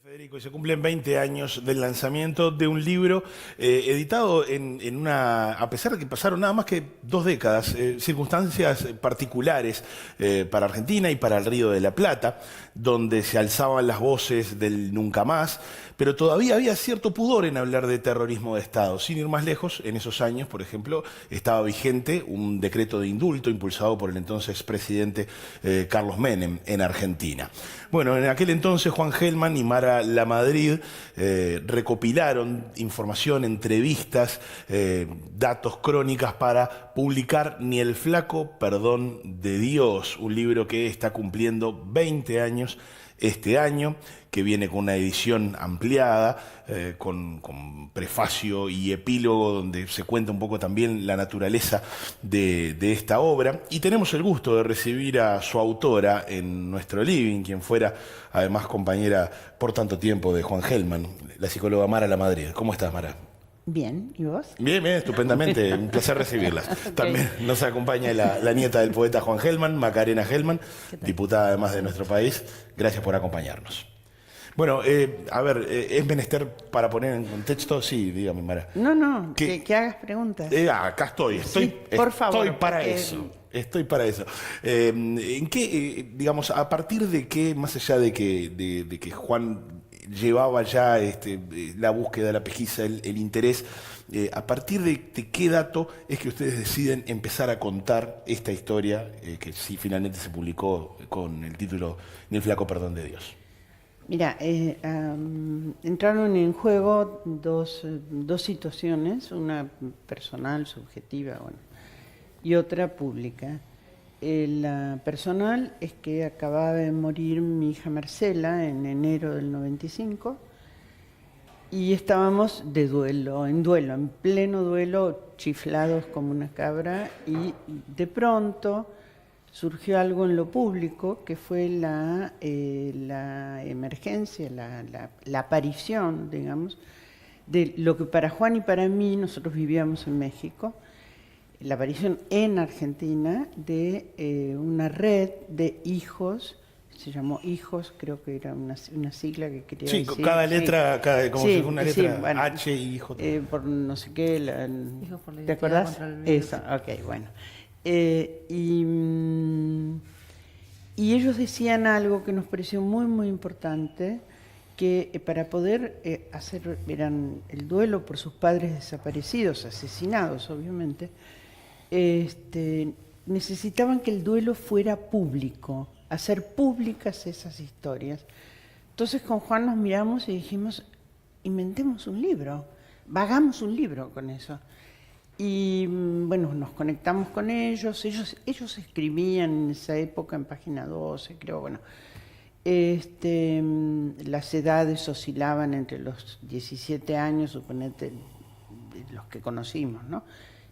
Federico, y se cumplen 20 años del lanzamiento de un libro editado en una, a pesar de que pasaron nada más que 2 décadas, circunstancias particulares para Argentina y para el Río de la Plata, donde se alzaban las voces del nunca más, pero todavía había cierto pudor en hablar de terrorismo de Estado. Sin ir más lejos, en esos años, por ejemplo, estaba vigente un decreto de indulto impulsado por el entonces presidente Carlos Menem en Argentina. Bueno, en aquel entonces Juan Gelman y Mara Lamadrid recopilaron información, entrevistas, datos, crónicas para publicar Ni el flaco perdón de Dios, un libro que está cumpliendo 20 años este año, que viene con una edición ampliada, con prefacio y epílogo, donde se cuenta un poco también la naturaleza de esta obra. Y tenemos el gusto de recibir a su autora en nuestro living, quien fuera además compañera por tanto tiempo de Juan Gelman, la psicóloga Mara Lamadrid. ¿Cómo estás, Mara? Bien, ¿y vos? Bien, bien, estupendamente, un placer recibirlas. Okay. También nos acompaña la nieta del poeta Juan Gelman, Macarena Gelman, diputada además de nuestro país. Gracias por acompañarnos. Bueno, a ver, ¿es menester para poner en contexto? Sí, dígame, Mara. No, que hagas preguntas. Acá estoy, Sí, por favor, estoy para porque- eso. Estoy para eso. ¿En qué, digamos, a partir de qué, más allá de que Juan llevaba ya la búsqueda, la pesquisa, el interés, a partir de qué dato es que ustedes deciden empezar a contar esta historia que sí finalmente se publicó con el título Ni el flaco perdón de Dios? Mira, entraron en juego dos situaciones, una personal, subjetiva, bueno, y otra pública. La personal es que acababa de morir mi hija Marcela en enero del 95 y estábamos de duelo, en pleno duelo, chiflados como una cabra, y de pronto surgió algo en lo público que fue la emergencia, la aparición, digamos, de lo que para Juan y para mí, nosotros vivíamos en México, la aparición en Argentina de una red de hijos, se llamó Hijos, creo que era una sigla que quería Sí, decir. cada letra, como Sí, si fuera una letra bueno, H y J. por no sé qué, Hijos por la ¿te identidad acordás? contra el virus. Eso, ok, bueno. Y ellos decían algo que nos pareció muy, muy importante, que para poder hacer, eran el duelo por sus padres desaparecidos, asesinados, obviamente, necesitaban que el duelo fuera público, hacer públicas esas historias. Entonces con Juan nos miramos y dijimos, inventemos un libro, hagamos un libro con eso. Y bueno, nos conectamos con ellos escribían en esa época en Página 12, creo, bueno. Las edades oscilaban entre los 17 años, suponete, los que conocimos, ¿no?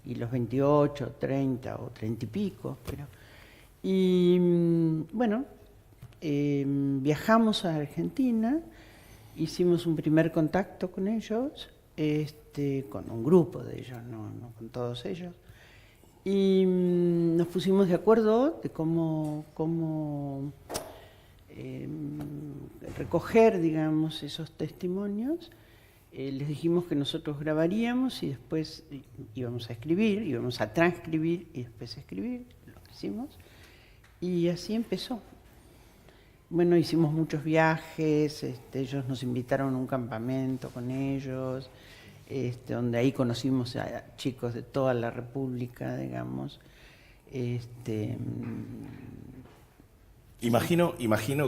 Y los 28, 30 o 30 y pico, pero... Y bueno, viajamos a Argentina, hicimos un primer contacto con ellos, con un grupo de ellos, no con todos ellos, y nos pusimos de acuerdo de cómo recoger, digamos, esos testimonios. Les dijimos que nosotros grabaríamos y después íbamos a escribir, íbamos a transcribir y después escribir, lo que hicimos, y así empezó. Bueno, hicimos muchos viajes, ellos nos invitaron a un campamento con ellos, donde ahí conocimos a chicos de toda la República, digamos. Imagino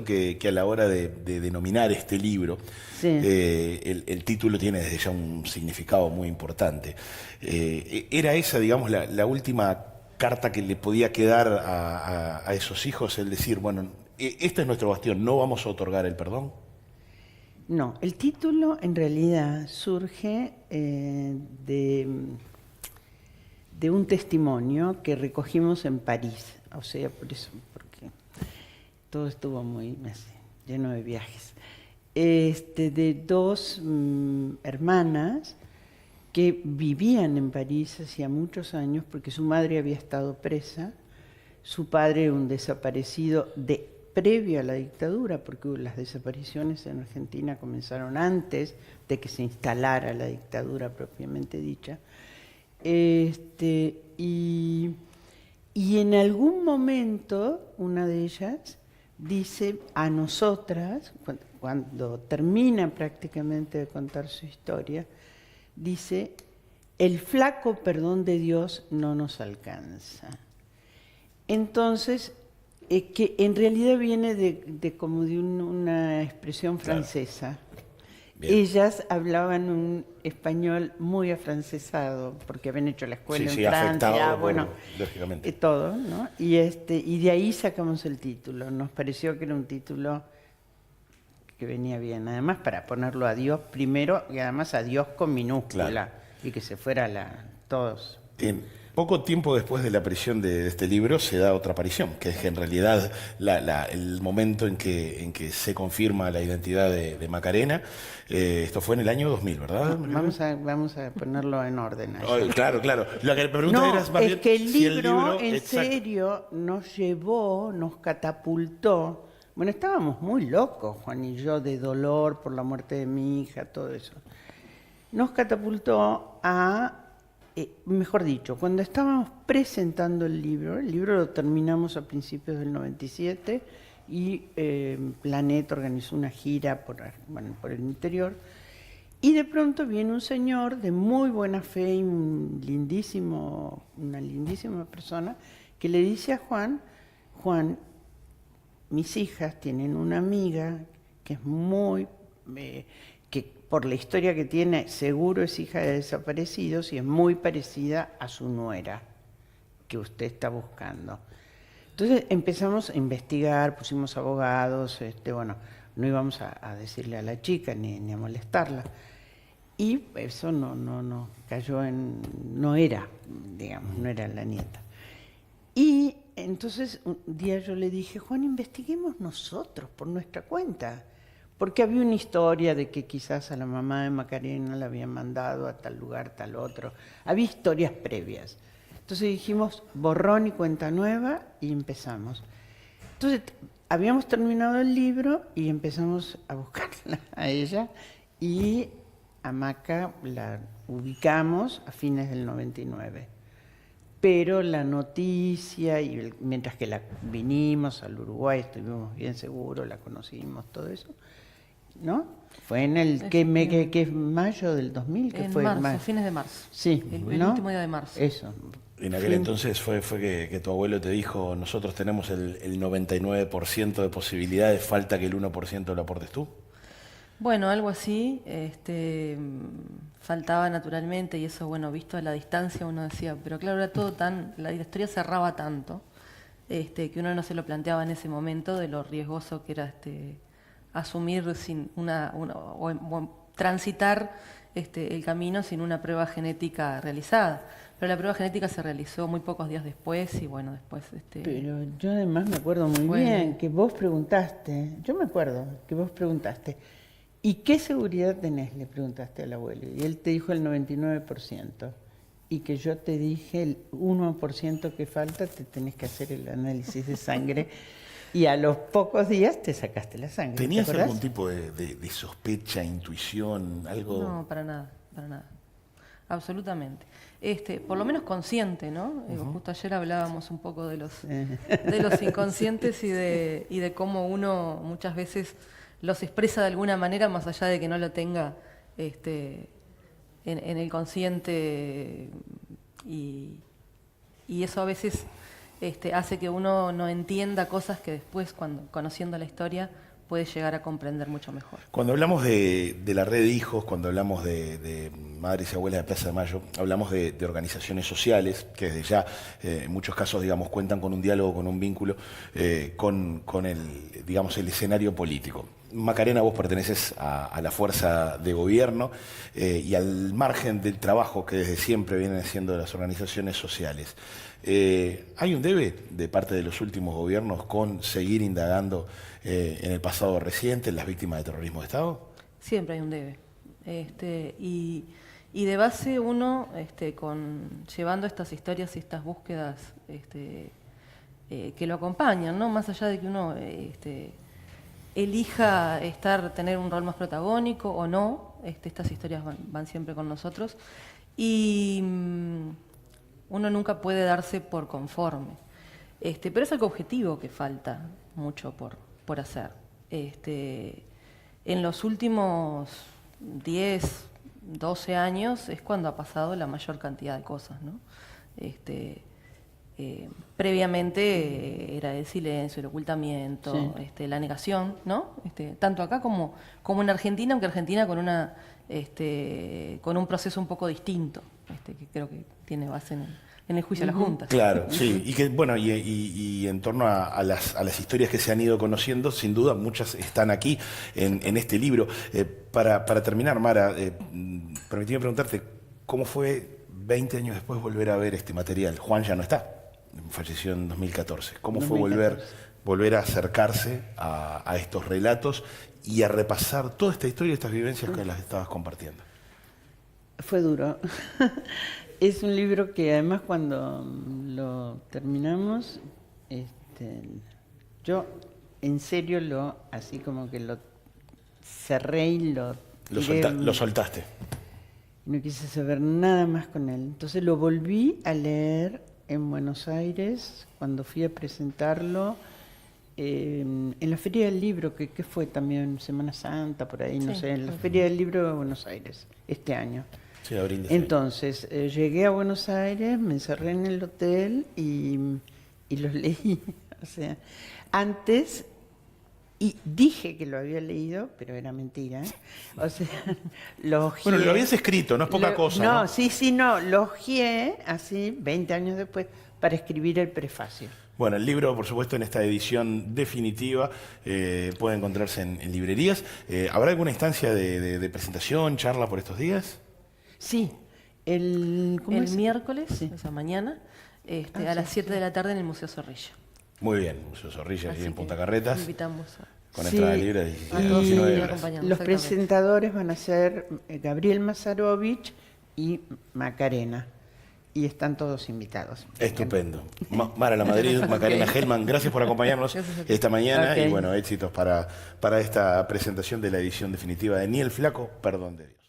que a la hora de denominar este libro, Sí. El título tiene desde ya un significado muy importante. ¿Era esa, digamos, la última carta que le podía quedar a esos hijos, el decir, bueno, este es nuestro bastión, no vamos a otorgar el perdón? No, el título en realidad surge de un testimonio que recogimos en París, o sea, por eso, porque todo estuvo muy lleno de viajes, de dos hermanas que vivían en París hacía muchos años porque su madre había estado presa, su padre un desaparecido de previo a la dictadura, porque las desapariciones en Argentina comenzaron antes de que se instalara la dictadura propiamente dicha. Y en algún momento una de ellas dice a nosotras, cuando termina prácticamente de contar su historia, dice: el flaco perdón de Dios no nos alcanza. Entonces, que en realidad viene de como de una expresión francesa. Bien. Ellas hablaban un español muy afrancesado, porque habían hecho la escuela en Francia, bueno, lógicamente. Todo, ¿no? Y de ahí sacamos el título. Nos pareció que era un título que venía bien, además para ponerlo a Dios primero y además a Dios con minúscula, claro, y que se fuera todos. Bien. Poco tiempo después de la aparición de este libro se da otra aparición, que es que en realidad el momento en que se confirma la identidad de Macarena. Esto fue en el año 2000, ¿verdad? Vamos a ponerlo en orden. Claro. Lo que me pregunta era más bien que el libro en serio nos llevó, nos catapultó. Bueno, estábamos muy locos, Juan y yo, de dolor por la muerte de mi hija, todo eso. Nos catapultó a... mejor dicho, cuando estábamos presentando el libro lo terminamos a principios del 97 y Planeta organizó una gira por el interior, y de pronto viene un señor de muy buena fe y una lindísima persona, que le dice a Juan, mis hijas tienen una amiga que es muy... que por la historia que tiene, seguro es hija de desaparecidos y es muy parecida a su nuera, que usted está buscando. Entonces empezamos a investigar, pusimos abogados, no íbamos a decirle a la chica ni a molestarla. Y eso no cayó en... no era la nieta. Y entonces un día yo le dije: Juan, investiguemos nosotros por nuestra cuenta. Porque había una historia de que quizás a la mamá de Macarena la habían mandado a tal lugar, tal otro. Había historias previas. Entonces dijimos, borrón y cuenta nueva, y empezamos. Entonces habíamos terminado el libro y empezamos a buscarla a ella, y a Maca la ubicamos a fines del 99. Pero la noticia, y mientras que la vinimos al Uruguay, estuvimos bien seguros, la conocimos, todo eso, ¿no? Fue en el que es mayo del 2000, que fue marzo, fines de marzo. Sí, el último día de marzo. Eso. En aquel entonces fue que tu abuelo te dijo: nosotros tenemos el 99% de posibilidades, falta que el 1% lo aportes tú. Bueno, algo así, faltaba naturalmente, y eso, visto a la distancia, uno decía, pero claro, era todo la historia cerraba tanto, que uno no se lo planteaba en ese momento de lo riesgoso que era asumir sin o transitar el camino sin una prueba genética realizada. Pero la prueba genética se realizó muy pocos días después, y después... Pero yo además me acuerdo muy bien que vos preguntaste, ¿y qué seguridad tenés?, le preguntaste al abuelo, y él te dijo el 99%, y que yo te dije el 1% que falta, te tenés que hacer el análisis de sangre, y a los pocos días te sacaste la sangre. ¿Tenías algún tipo de sospecha, intuición, algo? No, para nada, absolutamente. Por lo menos consciente, ¿no? Justo ayer hablábamos un poco de los inconscientes y de cómo uno muchas veces los expresa de alguna manera, más allá de que no lo tenga en el consciente, y eso a veces hace que uno no entienda cosas que después, conociendo la historia, puede llegar a comprender mucho mejor. Cuando hablamos de la red de hijos, cuando hablamos de Madres y Abuelas de Plaza de Mayo, hablamos de organizaciones sociales que desde ya, en muchos casos, cuentan con un diálogo, con un vínculo, con el escenario político. Macarena, vos perteneces a la fuerza de gobierno, y al margen del trabajo que desde siempre vienen haciendo las organizaciones sociales. ¿Hay un debe de parte de los últimos gobiernos con seguir indagando en el pasado reciente en las víctimas de terrorismo de Estado? Siempre hay un debe. Y de base uno, llevando estas historias y estas búsquedas que lo acompañan, ¿no? Más allá de que uno elija tener un rol más protagónico o no, estas historias van siempre con nosotros y uno nunca puede darse por conforme. Pero es algo objetivo que falta mucho por hacer. En los últimos 10, 12 años es cuando ha pasado la mayor cantidad de cosas, ¿no? Previamente era el silencio, el ocultamiento, sí, la negación, ¿no? Tanto acá como en Argentina, aunque Argentina con un proceso un poco distinto, que creo que tiene base en el juicio de las juntas. Claro, sí, y que bueno, y en torno a las historias que se han ido conociendo, sin duda muchas están aquí en este libro. Para terminar, Mara, permitime preguntarte, ¿cómo fue 20 años después volver a ver este material? Juan ya no está, falleció en 2014. ¿Cómo fue volver a acercarse a estos relatos y a repasar toda esta historia y estas vivencias que las estabas compartiendo? Fue duro. Es un libro que además cuando lo terminamos, yo en serio así como que lo cerré y lo soltaste. No quise saber nada más con él. Entonces lo volví a leer en Buenos Aires cuando fui a presentarlo en la Feria del Libro, que fue también Semana Santa, por ahí, no sé, en la Feria del Libro de Buenos Aires, este año. Sí, abril. Entonces, llegué a Buenos Aires, me encerré en el hotel y los leí. O sea, antes, y dije que lo había leído, pero era mentira. O sea, lo ojeé. Bueno, lo habías escrito, no es poca cosa, ¿no? No, lo ojeé así, 20 años después, para escribir el prefacio. Bueno, el libro, por supuesto, en esta edición definitiva puede encontrarse en librerías. ¿Habrá alguna instancia de presentación, charla por estos días? Sí, el miércoles, o sea, mañana, a las 7 de la tarde en el Museo Zorrilla. Muy bien, Museo Zorrilla, aquí en Punta Carretas. Invitamos con entrada libre a todos y los presentadores van a ser Gabriel Mazarovich y Macarena. Y están todos invitados. Estupendo. Mara La Madrid, Macarena Hellman, gracias por acompañarnos esta mañana y bueno, éxitos para esta presentación de la edición definitiva de Ni el Flaco, Perdón de Dios.